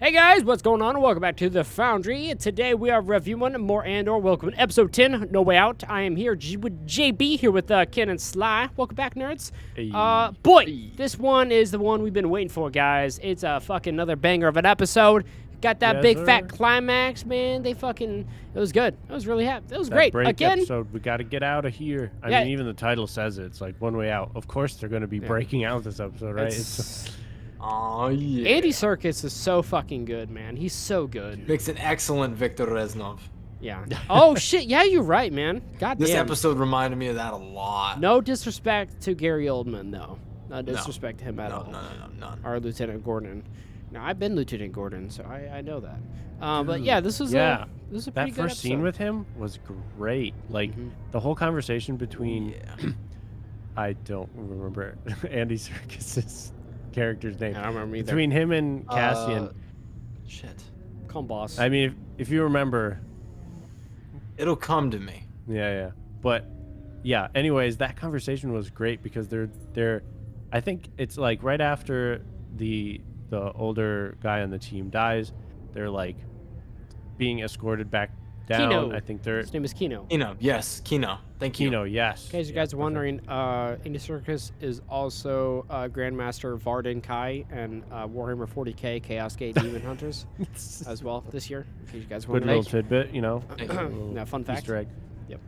Hey guys, what's going on? Welcome back to the Foundry. Today we are reviewing more Andor. Welcome to episode 10, No Way Out. I am here with JB, here with Ken and Sly. Welcome back, nerds. Hey. This one is the one we've been waiting for, guys. It's a fucking another banger of an episode. Got that big fat climax, man. It was good. I was really happy. It was great. Again, episode, we got to get out of here. I mean, even the title says it. It's like One Way Out. Of course they're going to be breaking out this episode, right? Oh, yeah. Andy Serkis is so fucking good, man. He's so good. Makes an excellent Victor Reznov. Yeah. Oh, shit. Yeah, you're right, man. God This damn. episode reminded me of that a lot. No disrespect to Gary Oldman, though. No disrespect to him at all. No, none. Or Lieutenant Gordon. Now, I've been Lieutenant Gordon, so I know that. But yeah, this was a pretty that good first scene episode. with him was great. Like, the whole conversation between... I don't remember Andy Serkis's character's name. I don't remember either. Between him and Cassian. Shit. Call him boss. I mean, if you remember... It'll come to me. Yeah. But, yeah, anyways, that conversation was great because they're I think it's like right after the older guy on the team dies, they're like being escorted back down. Kino. I think they're... His name is Kino. Kino, yes, Kino. Thank you. Kino, yes. In case you guys are wondering, Andy Serkis is also Grandmaster Varden Kai and Warhammer 40k Chaos Gate Demon Hunters as well this year. In case you guys are Good wondering. little tidbit, you know. Yeah, fun fact. Easter egg. Yep.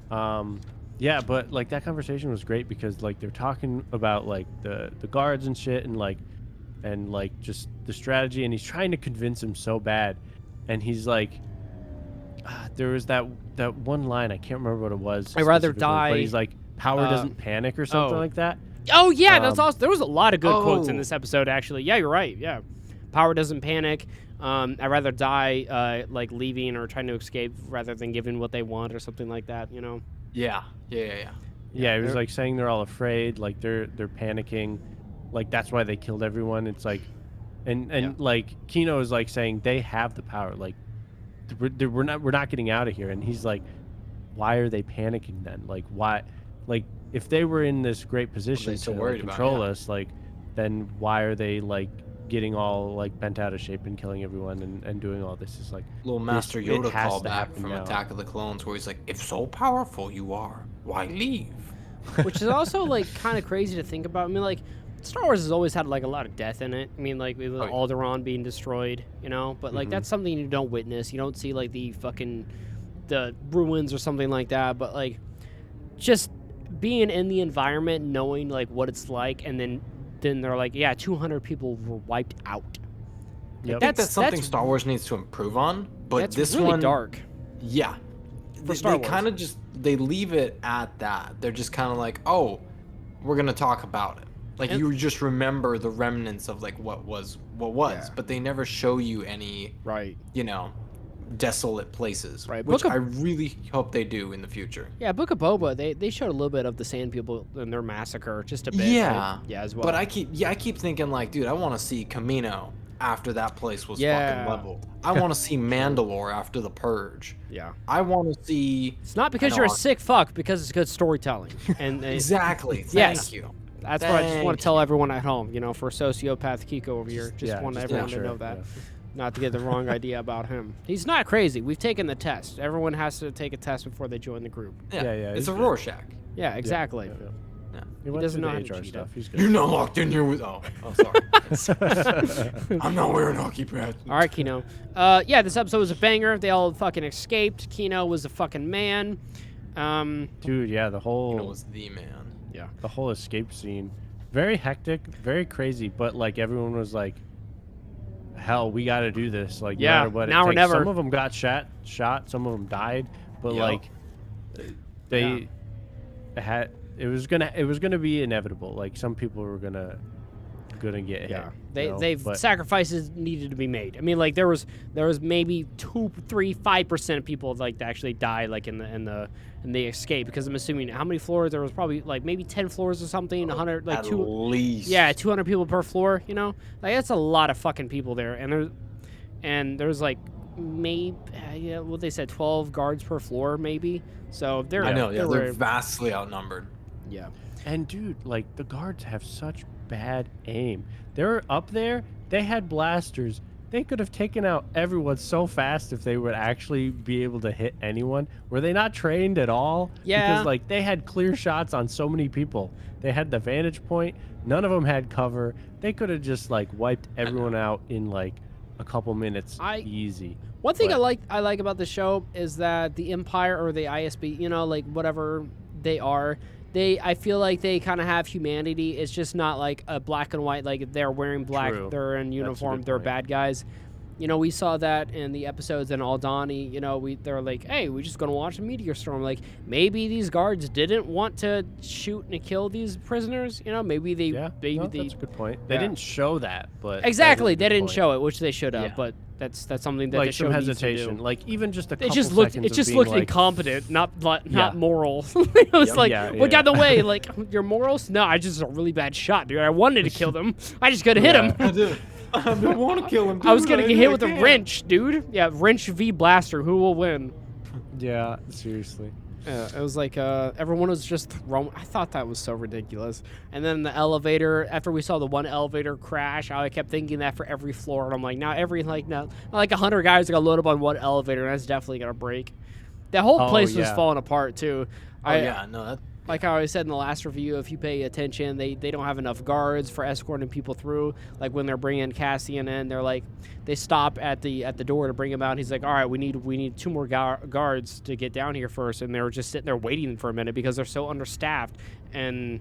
Yeah, but like that conversation was great because like they're talking about like the guards and shit and like just the strategy, and he's trying to convince him so bad, and he's like, there was that one line, I can't remember what it was. I'd rather specifically, die. But he's like, power doesn't panic or something like that. Oh yeah, that's awesome. There was a lot of good quotes in this episode, actually. Yeah, you're right. Yeah, power doesn't panic. I'd rather die, like leaving or trying to escape rather than giving what they want or something like that. You know. Yeah. Yeah, it was like saying they're all afraid, like they're panicking, like that's why they killed everyone. It's like, and like Kino is like saying they have the power, like we're not getting out of here, and he's like, why are they panicking then? Like why, like if they were in this great position to like, control us, like then why are they like getting all like bent out of shape and killing everyone and doing all this? Is like Little Master Yoda callback from now. Attack of the Clones where he's like, if so powerful you are, why leave? Which is also like kind of crazy to think about. I mean, like Star Wars has always had like a lot of death in it. I mean, like with Alderaan being destroyed, you know. But like that's something you don't witness. You don't see like the ruins or something like that. But like just being in the environment, knowing like what it's like, and then they're like, yeah, 200 people were wiped out. I think that's something Star Wars needs to improve on. But this really one, dark. Yeah. For Star Wars. They kind of they leave it at that. They're just kind of like, oh, we're gonna talk about it. Like you just remember the remnants of like what was, but they never show you any desolate places. Right. Which I really hope they do in the future. Yeah, Book of Boba, they showed a little bit of the Sand People and their massacre, just a bit. Yeah. Right? Yeah, as well. But I keep thinking like, dude, I want to see Camino after that place was fucking leveled. I want to see Mandalore after the Purge. Yeah. I want to see. It's not because you're a sick fuck, because it's good storytelling. And exactly. Thank you. That's what I just want to tell everyone at home, you know, for sociopath Kiko over here. Just want everyone to know that. Yeah. Not to get the wrong idea about him. He's not crazy. We've taken the test. Everyone has to take a test before they join the group. Yeah. It's a Rorschach. Yeah, exactly. Yeah. He doesn't know how to cheat stuff. He's good. You're not locked in here with. Oh, sorry. I'm not wearing hockey pads. All right, Kino. Yeah, this episode was a banger. They all fucking escaped. Kino was a fucking man. Dude, yeah, the whole. Kino was the man. Yeah, the whole escape scene, very hectic, very crazy. But like everyone was like, "Hell, we got to do this!" Like, no matter what it now or takes. never. Some of them got shot. Some of them died. But like, they had. It was gonna be inevitable. Like some people were gonna get hit. Sacrifices needed to be made. I mean, like there was maybe 2, 3, 5% of people like that actually died like in the escape, because I'm assuming how many floors there was, probably like maybe 10 floors or something, 100 like at least 200 people per floor. You know, like that's a lot of fucking people there, and there's like maybe what they said 12 guards per floor maybe. So they're vastly outnumbered. Yeah. And dude, like the guards have such bad aim. They're up there, they had blasters they could have taken out everyone so fast if they would actually be able to hit anyone. Were they not trained at all? Yeah. Because like they had clear shots on so many people. They had the vantage point. None of them had cover. They could have just like wiped everyone out in like a couple minutes. Easy. One thing I like about the show is that the Empire or the ISB, you know, like whatever they are, I feel like they kind of have humanity. It's just not like a black and white, like they're wearing black, True. they're in uniform, they're point. bad guys. You know, we saw that in the episodes in Aldani. You know, they're like, hey, we're just gonna watch a meteor storm. Like maybe these guards didn't want to shoot and kill these prisoners. You know, maybe they that's a good point. They didn't show that, but exactly, they didn't point. show it, which they should have. But that's something that like the show some needs to hesitation, do. like even just a couple It just looked like, incompetent, not moral. It was what got in the way? Like your morals? No, I just a really bad shot, dude. I wanted to kill them. I just couldn't hit him. I didn't want to kill him. Dude. I was gonna get hit with a wrench, dude. Yeah, wrench v blaster. Who will win? Yeah, seriously. Yeah, it was like everyone was just thrown. I thought that was so ridiculous. And then the elevator. After we saw the one elevator crash, I kept thinking that for every floor, and I'm like, now like 100 guys are gonna load up on one elevator, and that's definitely gonna break. The whole place was falling apart too. Like how I said in the last review, if you pay attention, they don't have enough guards for escorting people through. Like when they're bringing Cassian in, they're like, they stop at the door to bring him out. And he's like, all right, we need 2 more guards to get down here first. And they were just sitting there waiting for a minute because they're so understaffed and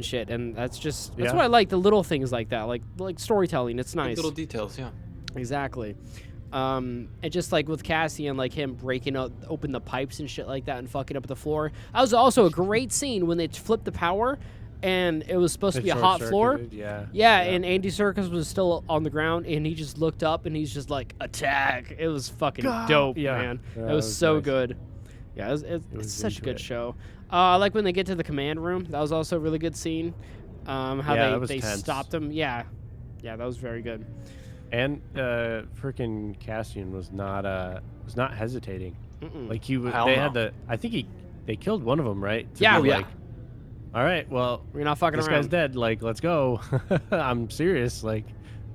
shit. And that's what I like, the little things like that, like storytelling. It's nice. Little details, yeah. Exactly. And just like with Cassian, like him breaking open the pipes and shit like that and fucking up the floor. That was also a great scene when they flipped the power and it was supposed to be a hot floor. Yeah, and Andy Serkis was still on the ground and he just looked up and he's just like, attack. It was fucking dope, man. It was so nice. Good. Yeah, it's such a good show. I like when they get to the command room. That was also a really good scene. How they stopped him. Yeah, that was very good. And freaking Cassian was not hesitating. Like he was. I think they killed one of them, right? Like, all right, well, we're not fucking around. This guy's dead. Like, let's go. I'm serious. Like,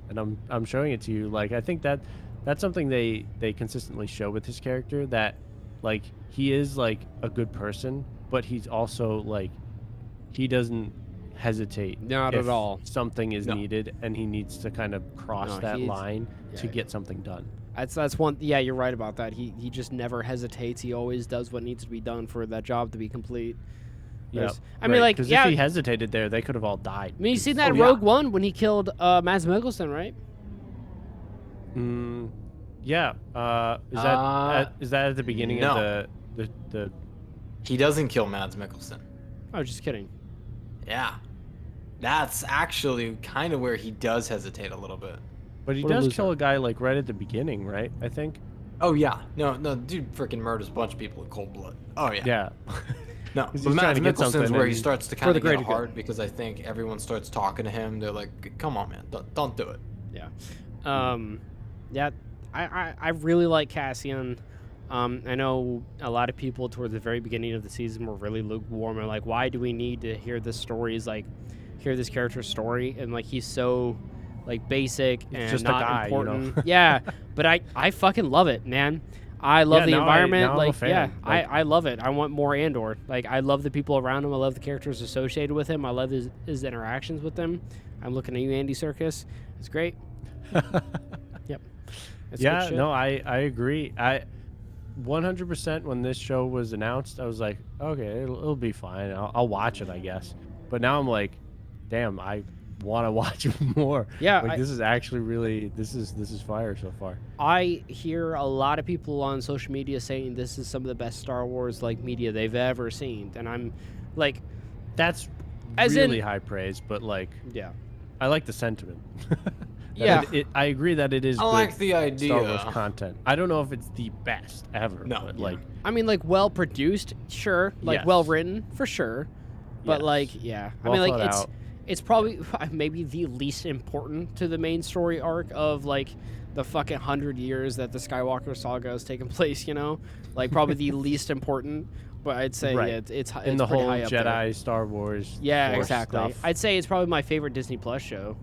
and I'm showing it to you. Like, I think that's something they consistently show with his character, that like he is like a good person, but he's also like he doesn't hesitate. Not at all. Something is needed, and he needs to kind of cross that line to get something done. That's one. Yeah, you're right about that. He just never hesitates. He always does what needs to be done for that job to be complete. Yeah, I mean, like, because if he hesitated there, they could have all died. I mean, you seen that in Rogue One when he killed Mads Mikkelsen, right? Yeah. Is that at the beginning of the? He doesn't kill Mads Mikkelsen. Oh, just kidding. Yeah, that's actually kind of where he does hesitate a little bit. But he does kill a guy like right at the beginning, right? I think. Oh yeah, no, dude, freaking murders a bunch of people in cold blood. Oh yeah. Yeah. No, but Mads Mikkelsen's where he starts to kind of get hard because I think everyone starts talking to him. They're like, "Come on, man, don't do it." Yeah. I really like Cassian. I know a lot of people toward the very beginning of the season were really lukewarm and like, why do we need to hear this story? Hear this character's story, and like he's so like basic and just not a guy, important. You know? Yeah, but I fucking love it, man. I love the environment. I love it. I want more Andor. Like, I love the people around him. I love the characters associated with him. I love his interactions with them. I'm looking at you, Andy Serkis. It's great. Yep. It's good shit. No, I agree. 100% when this show was announced, I was like, okay, it'll be fine. I'll watch it, I guess. But now I'm like, damn, I want to watch it more. Yeah, like this is actually really this is fire so far. I hear a lot of people on social media saying this is some of the best Star Wars like media they've ever seen, and I'm like, that's really high praise, but like, yeah, I like the sentiment. Yeah, I agree that it is. I like the idea. Star Wars content. I don't know if it's the best ever. No, but like, I mean, like well produced, sure, like well written for sure, but like, yeah, well, I mean, like it's probably maybe the least important to the main story arc of like the fucking 100 years that the Skywalker saga has taken place. You know, like probably the least important. But I'd say it's in the whole high up Jedi there. Star Wars. Yeah, exactly. Stuff. I'd say it's probably my favorite Disney Plus show.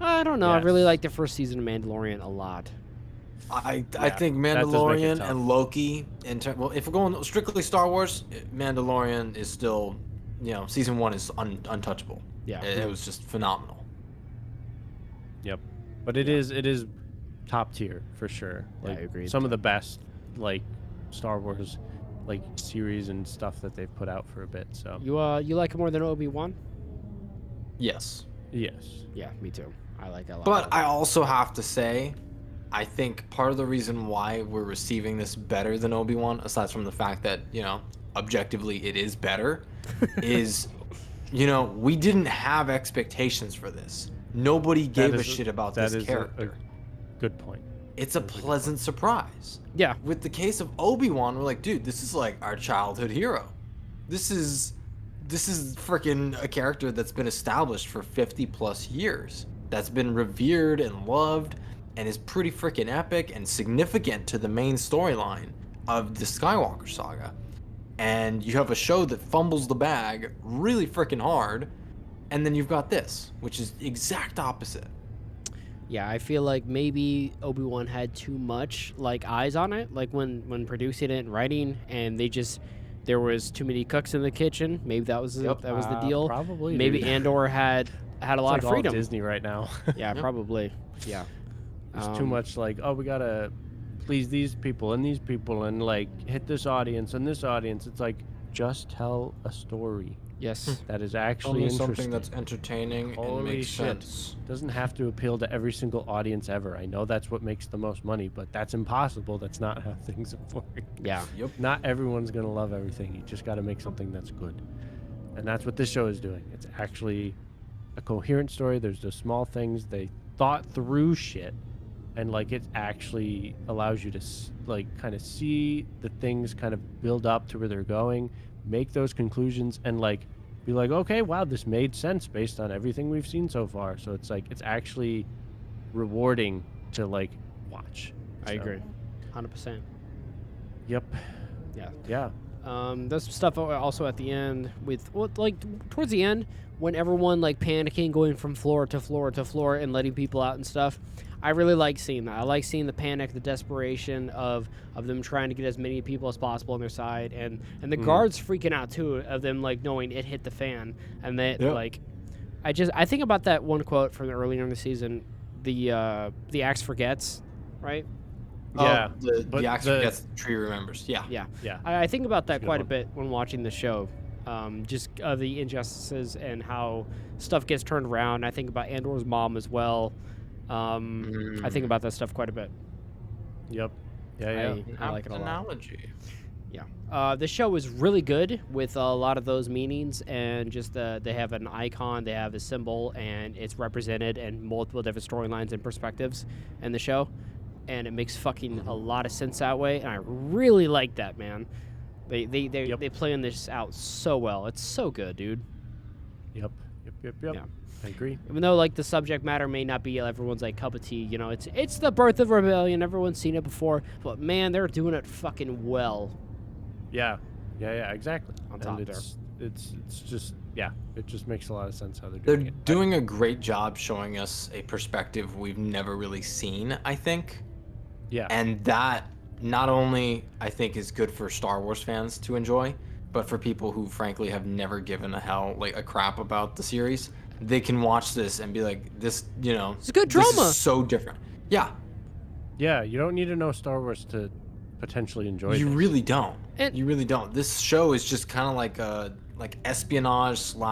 I don't know. I Yes. really like the first season of Mandalorian a lot. I Yeah, think that does make it Mandalorian tough. and Loki. Well, if we're going strictly Star Wars, Mandalorian is still, season 1 is untouchable. Yeah. It was just phenomenal. Yep. But it is top tier for sure. Yeah, I Like agree. some of the best like Star Wars like series and stuff that they've put out for a bit. So You like it more than Obi-Wan? Yes. yes. Yeah, me too. I like it a lot. But I also have to say, I think part of the reason why we're receiving this better than Obi-Wan, aside from the fact that, objectively it is better, is, we didn't have expectations for this. Nobody gave a shit about this character. A good point. It's a pleasant surprise. Yeah. With the case of Obi-Wan, we're like, dude, this is like our childhood hero. This is freaking a character that's been established for 50 plus years, that's been revered and loved, and is pretty freaking epic and significant to the main storyline of the Skywalker saga. And you have a show that fumbles the bag really freaking hard, and then you've got this, which is the exact opposite. Yeah, I feel like maybe Obi-Wan had too much like eyes on it, like when producing it and writing, and there was too many cooks in the kitchen. Maybe that was the deal. Probably. Maybe dude. Andor had a lot It's of like freedom. all Disney right now. Yeah, probably. Yeah. There's too much like, oh, we gotta please these people and these people and like hit this audience and this audience. It's like just tell a story Yes. that is Tell actually me interesting. something that's entertaining and Holy makes shit. sense. Doesn't have to appeal to every single audience ever. I know that's what makes the most money, but that's impossible. That's not how things work. Yeah. Yep. Not everyone's gonna love everything. You just got to make something that's good, and that's what this show is doing. It's actually a coherent story. There's the small things. They thought through shit, and like it actually allows you to like kind of see the things kind of build up to where they're going, make those conclusions, and like be like, okay, wow, this made sense based on everything we've seen so far. So it's like it's actually rewarding to like watch. I So, agree. 100%. Yep. Yeah. Yeah. There's some stuff also at the end like towards the end when everyone like panicking, going from floor to floor to floor and letting people out and stuff. I really like seeing that. I like seeing the panic, the desperation of them trying to get as many people as possible on their side, and the guards freaking out too, of them like knowing it hit the fan, and they like, I think about that one quote from earlier in the season, the axe forgets, right? Yeah, The axe forgets, the tree remembers. Yeah. Yeah. Yeah. I think about that Good quite a one. bit when watching the show. Just the injustices and how stuff gets turned around. I think about Andor's mom as well. I think about that stuff quite a bit. Yep. Yeah. I like it a lot. Analogy. Yeah. The show is really good with a lot of those meanings, and just they have an icon, they have a symbol, and it's represented in multiple different storylines and perspectives in the show, and it makes fucking a lot of sense that way, and I really like that, man. They play in this out so well. It's so good, dude. Yep. Yeah. I agree. Even though like the subject matter may not be everyone's like cup of tea, it's the birth of rebellion. Everyone's seen it before, but man, they're doing it fucking well. Yeah. Exactly. On top and there. it's just it just makes a lot of sense how they're They're doing it. doing a great job showing us a perspective we've never really seen, I think. Yeah. And that not only I think is good for Star Wars fans to enjoy, but for people who frankly have never given a crap about the series, they can watch this and be like, this, It's a good this drama. is so different. Yeah. Yeah, you don't need to know Star Wars to potentially enjoy You this. really don't. And- You really don't. This show is just kind of like a espionage /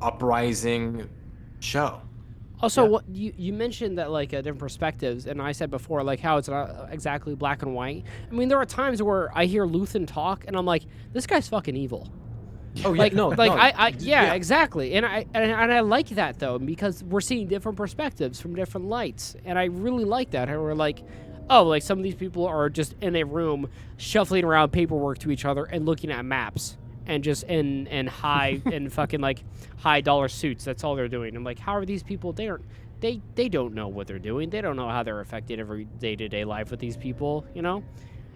uprising show. Also, Yeah. what you mentioned that like different perspectives, and I said before like how it's not exactly black and white. I mean, there are times where I hear Luthen talk, and I'm like, this guy's fucking evil. Oh yeah, Like, no, like no, I exactly, and I like that though, because we're seeing different perspectives from different lights, and I really like that. How we're like, oh, like some of these people are just in a room shuffling around paperwork to each other and looking at maps, and just in high and fucking like high dollar suits. That's all they're doing. I'm like, how are these people? They don't know what they're doing. They don't know how they're affected every day-to-day life with these people.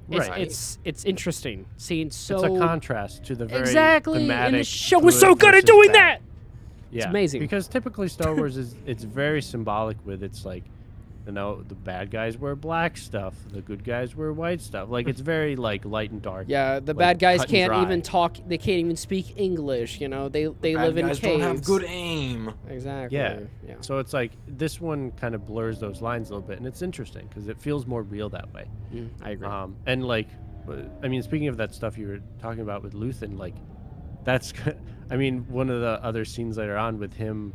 Right. It's interesting seeing so It's a contrast to the very exactly, thematic, and the show was good so good at versus doing bad. that. Yeah, amazing. because typically Star Wars it's very symbolic with its like, you know, the bad guys wear black stuff, the good guys wear white stuff. Like it's very like light and dark. Yeah, the like, bad guys cut and can't dry. even talk. They can't even speak English. You know, they Bad live in guys caves. don't have good aim. Exactly. Yeah. Yeah. So it's like this one kind of blurs those lines a little bit, and it's interesting because it feels more real that way. I agree. And like, I mean, speaking of that stuff you were talking about with Luthen, like, that's, I mean, one of the other scenes later on with him,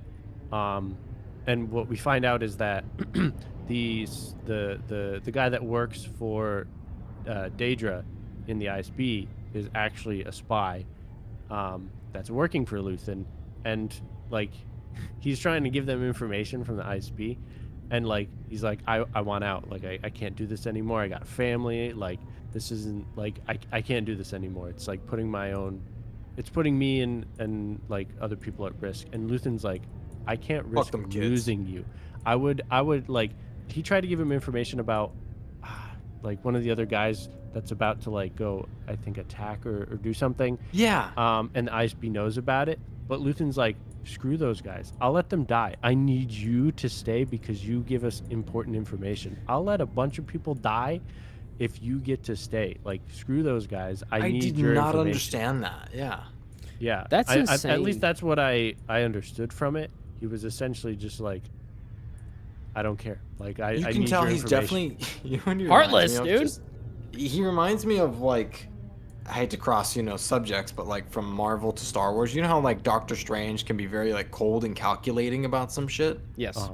and what we find out is that the guy that works for Daedra in the ISB is actually a spy that's working for Luthen, and like he's trying to give them information from the ISB, and like he's like, I want out, like I can't do this anymore, I got a family, like this isn't like I can't do this anymore, it's like putting me and like other people at risk. And Luthen's like, I can't risk them kids. losing you. I would like, he tried to give him information about like one of the other guys that's about to like go, I think, attack or do something. Yeah. And the ISB knows about it, but Luthen's like, screw those guys, I'll let them die, I need you to stay because you give us important information. I'll let a bunch of people die if you get to stay. Like, screw those guys, I need did your not information. understand that. Yeah. Yeah, That's insane. At least that's what I understood from it. He was essentially just like, I don't care. Like, I You need can tell your he's information. definitely you know what he Heartless, reminds me of? dude. He reminds me of, like, I hate to cross, subjects, but like from Marvel to Star Wars, you know how like Doctor Strange can be very like cold and calculating about some shit? Yes.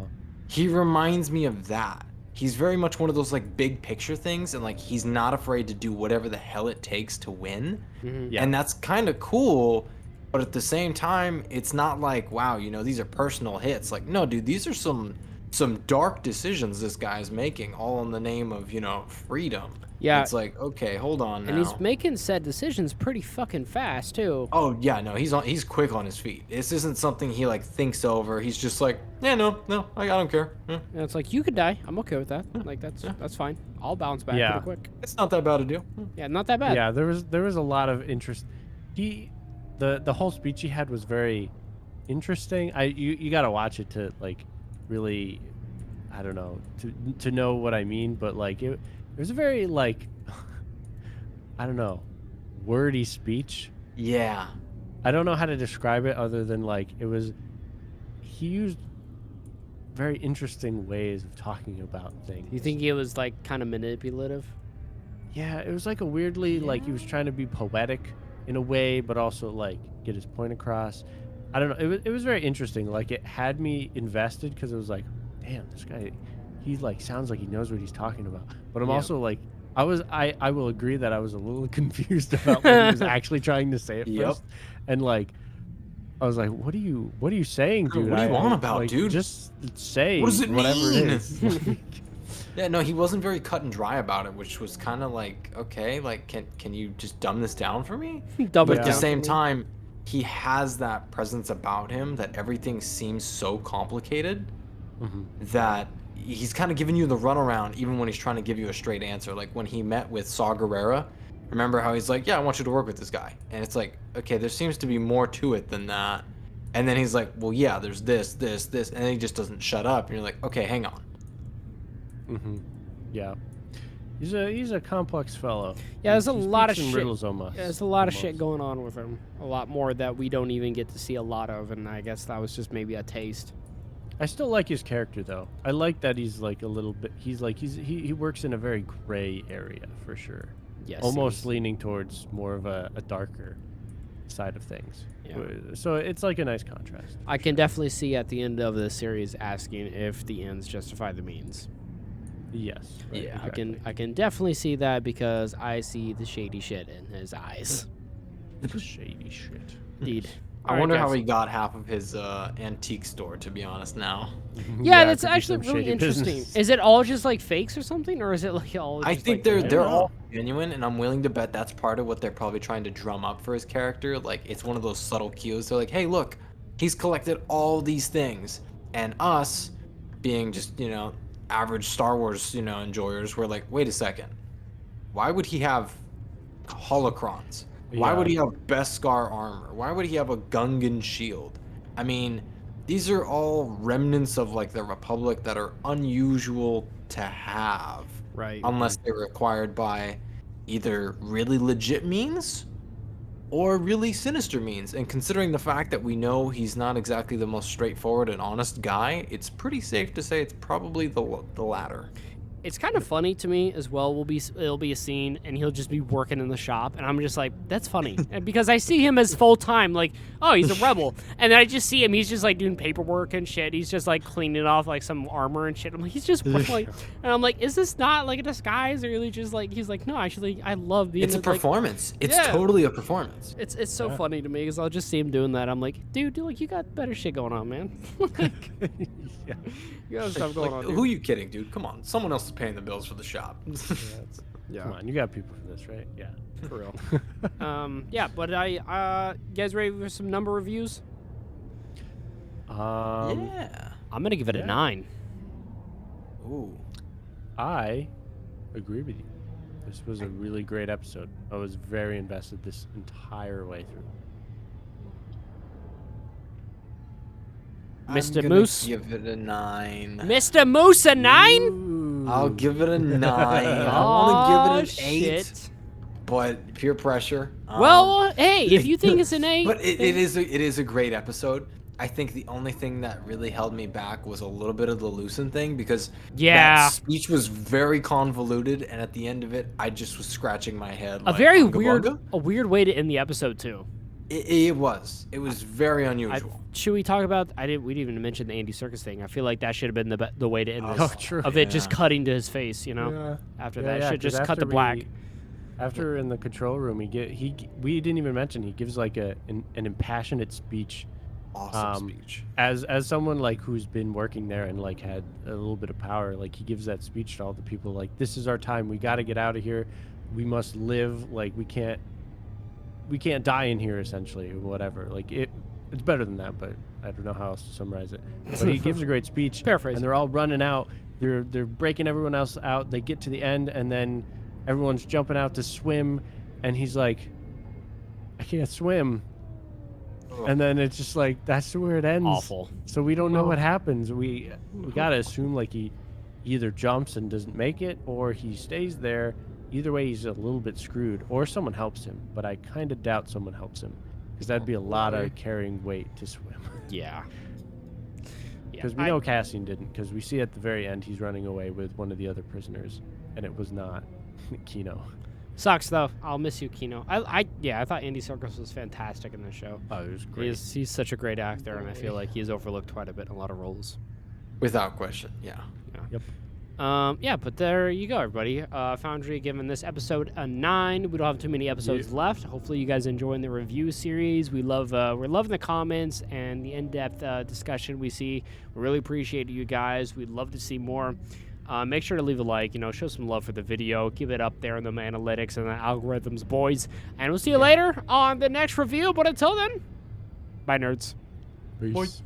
He reminds me of that. He's very much one of those like big picture things, and like he's not afraid to do whatever the hell it takes to win. Yeah. And that's kind of cool, but at the same time, it's not like, wow, these are personal hits. Like, no, dude, these are some dark decisions this guy's making, all in the name of, freedom. Yeah. It's like, okay, hold on now. And he's making said decisions pretty fucking fast too. Oh yeah, no, he's quick on his feet. This isn't something he like thinks over. He's just like, yeah, no, I don't care. Yeah. And it's like, you could die. I'm okay with that. Like that's fine. I'll bounce back Yeah. pretty quick. It's not that bad a deal. Yeah, not that bad. Yeah, there was a lot of interest. The whole speech he had was very interesting. You got to watch it to like really, I don't know, to know what I mean, but like it was a very like I don't know, wordy speech. Yeah. I don't know how to describe it other than like he used very interesting ways of talking about things. You think he was like kind of manipulative? Yeah, it was like a weirdly like he was trying to be poetic in a way, but also like get his point across. I don't know. It was very interesting. Like it had me invested because it was like, damn, this guy, he like sounds like he knows what he's talking about. But I'm also like, I will agree that I was a little confused about what he was actually trying to say at first, and like, I was like, what are you saying, dude? What do you want about, like, dude? Just say What does it whatever mean? it is. Yeah, no, he wasn't very cut and dry about it, which was kind of like, okay, like, can you just dumb this down for me? Dumb But it at the down same for me. time, he has that presence about him that everything seems so complicated that he's kind of giving you the runaround even when he's trying to give you a straight answer. Like when he met with Saw Gerrera, remember how he's like, yeah, I want you to work with this guy. And it's like, okay, there seems to be more to it than that. And then he's like, well, yeah, there's this, and then he just doesn't shut up. And you're like, okay, hang on. Yeah, he's a complex fellow. Yeah, there's a He lot of speaks in shit. riddles almost. Yeah, there's a lot of shit going on with him. A lot more that we don't even get to see a lot of, and I guess that was just maybe a taste. I still like his character though. I like that he's like a little bit. He works in a very gray area for sure. Yes. Almost leaning towards more of a darker side of things. Yeah. So it's like a nice contrast. I can definitely see at the end of the series asking if the ends justify the means. Yes. Right, Yeah. exactly. I can definitely see that because I see the shady shit in his eyes. Shady shit. Indeed. I wonder how he got half of his antique store, to be honest, now. Yeah, that's could be actually some really shady interesting. business. Is it all just like fakes or something, or is it like all? I just, think like, they're all genuine, and I'm willing to bet that's part of what they're probably trying to drum up for his character. Like, it's one of those subtle cues. They're like, hey, look, he's collected all these things, and us, being just, average Star Wars, enjoyers, we're like, wait a second. Why would he have holocrons? Why would he have Beskar armor? Why would he have a Gungan shield? I mean, these are all remnants of like the Republic that are unusual to have. Right. Unless they're required by either really legit means or really sinister means. And considering the fact that we know he's not exactly the most straightforward and honest guy, it's pretty safe to say it's probably the latter. It's kind of funny to me as well. It'll be a scene, and he'll just be working in the shop, and I'm just like, that's funny, and because I see him as full time, like, oh, he's a rebel, and then I just see him, he's just like doing paperwork and shit. He's just like cleaning off like some armor and shit. I'm like, he's just like, and I'm like, is this not like a disguise, or really just like he's like, no, actually, I love being. It's a performance. Like, it's totally a performance. It's so funny to me because I'll just see him doing that. I'm like, dude, like you got better shit going on, man. Yeah. You got stuff going on. Dude. Who are you kidding, dude? Come on, someone else is paying the bills for the shop. Come on, you got people for this, right? Yeah, for real. Yeah, but you guys ready for some number reviews? Yeah. I'm gonna give it a 9. Ooh. I agree with you. This was a really great episode. I was very invested this entire way through. Mr. Moose? Give it a 9. Mr. Moose, a 9? I'll give it a 9. I want to give it an 8. Shit. But peer pressure. Well, hey, if you think it's an 8. But it is a great episode. I think the only thing that really held me back was a little bit of the Lucen thing because that speech was very convoluted, and at the end of it, I just was scratching my head. A very weird way to end the episode too. It was very unusual. Should we talk about? We didn't even mention the Andy Serkis thing. I feel like that should have been the way to end this. Oh, true. Of it just cutting to his face, you know. After that, should just cut to black. After in the control room, we didn't even mention he gives like an impassionate speech. Awesome speech. As someone like who's been working there and like had a little bit of power, like he gives that speech to all the people. Like, this is our time. We got to get out of here. We must live. Like we can't die in here, essentially, or whatever. Like it's better than that, but I don't know how else to summarize it. But he gives a great speech. Paraphrase. And they're all running out. They're breaking everyone else out. They get to the end, and then everyone's jumping out to swim, and he's like, I can't swim. And then it's just like, that's where it ends. Awful. So we don't know what happens. We gotta assume like he either jumps and doesn't make it, or he stays there. Either way, he's a little bit screwed, or someone helps him. But I kind of doubt someone helps him, because that'd be a lot of carrying weight to swim. Yeah. Because we know Cassian didn't, because we see at the very end he's running away with one of the other prisoners, and it was not Kino. Sucks though. I'll miss you, Kino. I thought Andy Serkis was fantastic in this show. Oh, it was great. He's such a great actor, and I feel like he's overlooked quite a bit in a lot of roles. Without question, yeah. Yep. Yeah, but there you go, everybody. Foundry giving this episode a 9. We don't have too many episodes left. Hopefully, you guys enjoying the review series. We're loving the comments and the in-depth discussion we see. We really appreciate you guys. We'd love to see more. Make sure to leave a like. Show some love for the video. Give it up there in the analytics and the algorithms, boys. And we'll see you later on the next review. But until then, bye, nerds. Peace.